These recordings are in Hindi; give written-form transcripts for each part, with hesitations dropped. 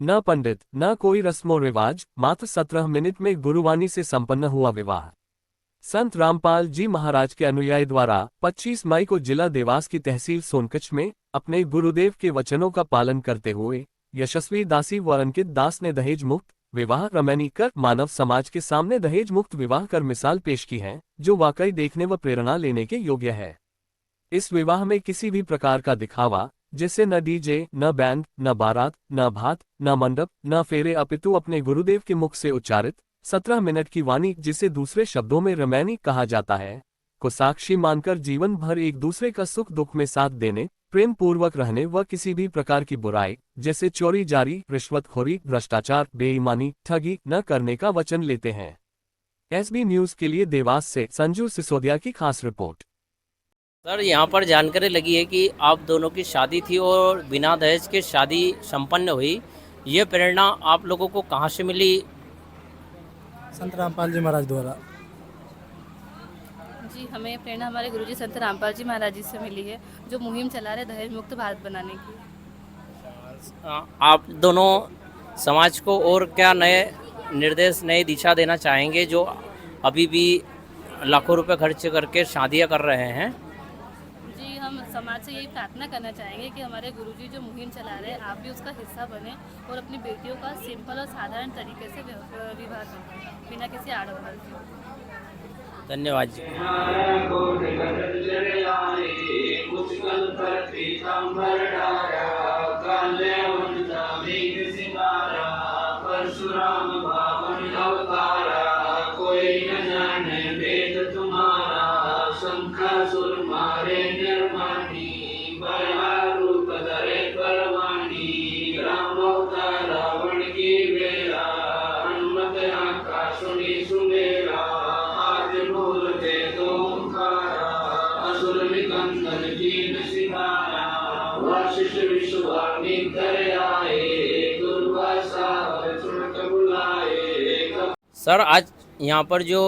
न पंडित न कोई रस्मो रिवाज, मात्र 17 मिनट में गुरुवाणी से संपन्न हुआ विवाह। संत रामपाल जी महाराज के अनुयायी द्वारा 25 मई को जिला देवास की तहसील सोनकच्छ में अपने गुरुदेव के वचनों का पालन करते हुए यशस्वी दासी व अंकित दास ने दहेज मुक्त विवाह रमैनी कर मानव समाज के सामने दहेज मुक्त विवाह कर मिसाल पेश की है, जो वाकई देखने व प्रेरणा लेने के योग्य है। इस विवाह में किसी भी प्रकार का दिखावा, जिससे न डीजे, न बैंड, न बारात, न भात, न मंडप, न फेरे, अपितु अपने गुरुदेव के मुख से उच्चारित 17 मिनट की वाणी, जिसे दूसरे शब्दों में रमैनी कहा जाता है, को साक्षी मानकर जीवन भर एक दूसरे का सुख दुख में साथ देने, प्रेम पूर्वक रहने व किसी भी प्रकार की बुराई जैसे चोरी जारी, रिश्वतखोरी, भ्रष्टाचार, बेईमानी, ठगी न करने का वचन लेते हैं। एसबी न्यूज के लिए देवास से संजू सिसोदिया की खास रिपोर्ट। सर, यहाँ पर जानकारी लगी है कि आप दोनों की शादी थी और बिना दहेज के शादी संपन्न हुई। ये प्रेरणा आप लोगों को कहाँ से मिली? संत रामपाल जी महाराज द्वारा। जी, हमें प्रेरणा हमारे गुरुजी संत रामपाल जी महाराज जी से मिली है, जो मुहिम चला रहे दहेज मुक्त भारत बनाने की। आप दोनों समाज को और क्या नए निर्देश, नई दिशा देना चाहेंगे, जो अभी भी लाखों रुपए खर्च करके शादियां कर रहे हैं? जी, हम समाज से यही प्रार्थना करना चाहेंगे कि हमारे गुरुजी जो मुहिम चला रहे हैं, आप भी उसका हिस्सा बने और अपनी बेटियों का सिंपल और साधारण तरीके से विवाह करें, बिना किसी आडंबर के। धन्यवाद जी। परशुराम बावन अवतारा, कोई न जाने वेद तुम्हारा। शंखासुर मारे निर्माणी, बड़ा रूप धरे परवानी। राम अवतार रावण की बेड़ा, हनुमत आका सुनी सुमेरा। आज बोल दे दो ओंकारा, असुर निकंदन दीन सिधारा। वशिष्ठ विश्ववाणी करे आए, सर, आज यहाँ पर जो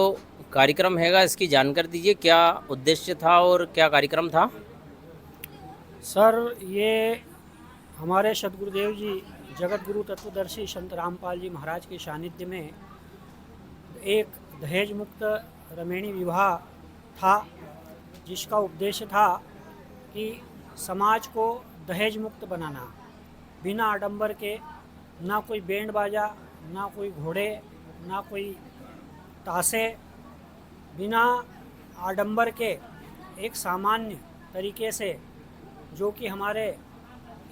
कार्यक्रम हैगा, इसकी जानकारी दीजिए। क्या उद्देश्य था और क्या कार्यक्रम था? सर, ये हमारे सदगुरुदेव जी जगत गुरु तत्वदर्शी संत रामपाल जी महाराज के सानिध्य में एक दहेज मुक्त रमैनी विवाह था, जिसका उद्देश्य था कि समाज को दहेज मुक्त बनाना, बिना आडंबर के, ना कोई बैंड बाजा, ना कोई घोड़े, ना कोई ताशे, बिना आडंबर के एक सामान्य तरीके से, जो कि हमारे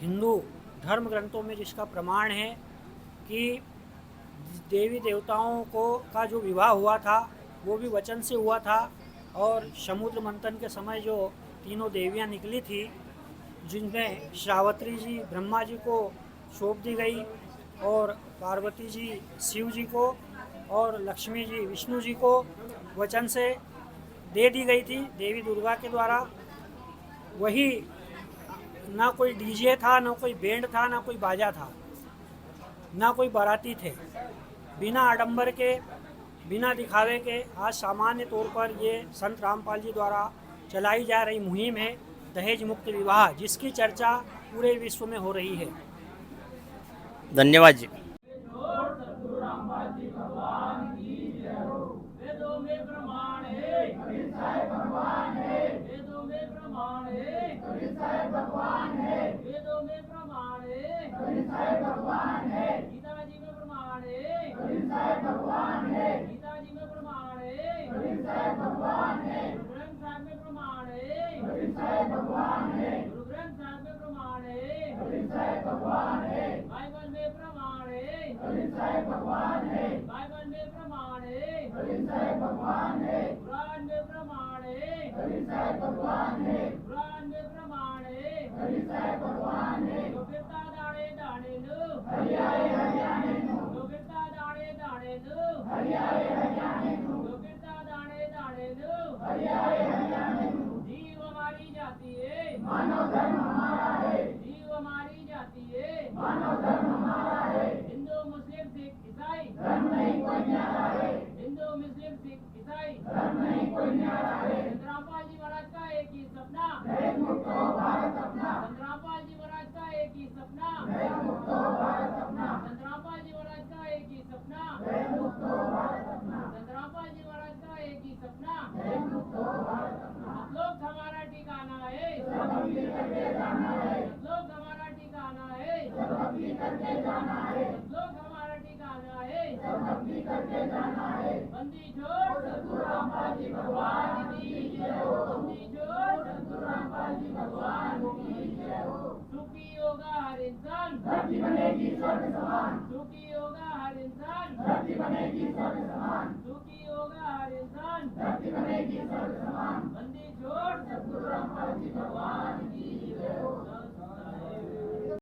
हिंदू धर्म ग्रंथों में जिसका प्रमाण है कि देवी देवताओं को का जो विवाह हुआ था वो भी वचन से हुआ था। और समुद्र मंथन के समय जो तीनों देवियां निकली थी, जिनमें श्रावत्री जी ब्रह्मा जी को सौंप दी गई और पार्वती जी शिव जी को और लक्ष्मी जी विष्णु जी को वचन से दे दी गई थी देवी दुर्गा के द्वारा। वही ना कोई डीजे था, ना कोई बैंड था, ना कोई बाजा था, ना कोई बाराती थे। बिना आडंबर के, बिना दिखावे के आज सामान्य तौर पर ये संत रामपाल जी द्वारा चलाई जा रही मुहिम है दहेज मुक्त विवाह, जिसकी चर्चा पूरे विश्व में हो रही है। धन्यवाद जी। वेदों में प्रमाण है, भगवान है। वेदों में प्रमाण है, भगवान है। वेदों में प्रमाण है, भगवान है। गीता जी में प्रमाण है, भगवान है। गीता जी में प्रमाण है, भगवान है। गुरु ग्रंथ साहिब में प्रमाण है, भगवान है। गुरु ग्रंथ साहिब में प्रमाण है, भगवान है। बाइबल में प्रमाण है, भगवान है। बाइबल में प्रमाण है, भगवान है। कुरान में प्रमाण है, भगवान है। कुरान में प्रमाण है, भगवान है। तो फिरता दाणे दाणे नु, हरियाणे हरियाणे नु। तो फिरता दाणे दाणे नु, हरियाणे हरियाणे नु। तो फिरता दाणे दाणे नु, हरियाणे हरियाणे नु। जीव हमारी जाति है, मानव धर्म हमारा है। जीव हमारी जाति है, मानव धर्म हमारा है। हिंदू मुस्लिम सिख ईसाई धर्म नहीं कोई न्यारा है। हिंदू मुस्लिम सिख ईसाई धर्म नहीं कोई न्यारा है। संत रामपाल जी महाराज का एक ही सपना, दहेज मुक्त हो भारत अपना। संत रामपाल जी महाराज का एक ही सपना, दहेज मुक्त हो भारत अपना। लोग हमारा ठिकाना है, लोग हमारा ठिकाना है, बंदी छोड़ सतगुरु रामपाल जी भगवान की जय हो, बंदी छोड़ सतगुरु रामपाल जी भगवान की जय हो। सुखी होगा हर इंसान, धरती बनेगी स्वर्ग समान, सुखी होगा हर इंसान, धरती बनेगी स्वर्ग समान, सुखी होगा हर इंसान, धरती बनेगी स्वर्ग समान, बंदी छोड़ सतगुरु रामपाल जी भगवान की जय हो।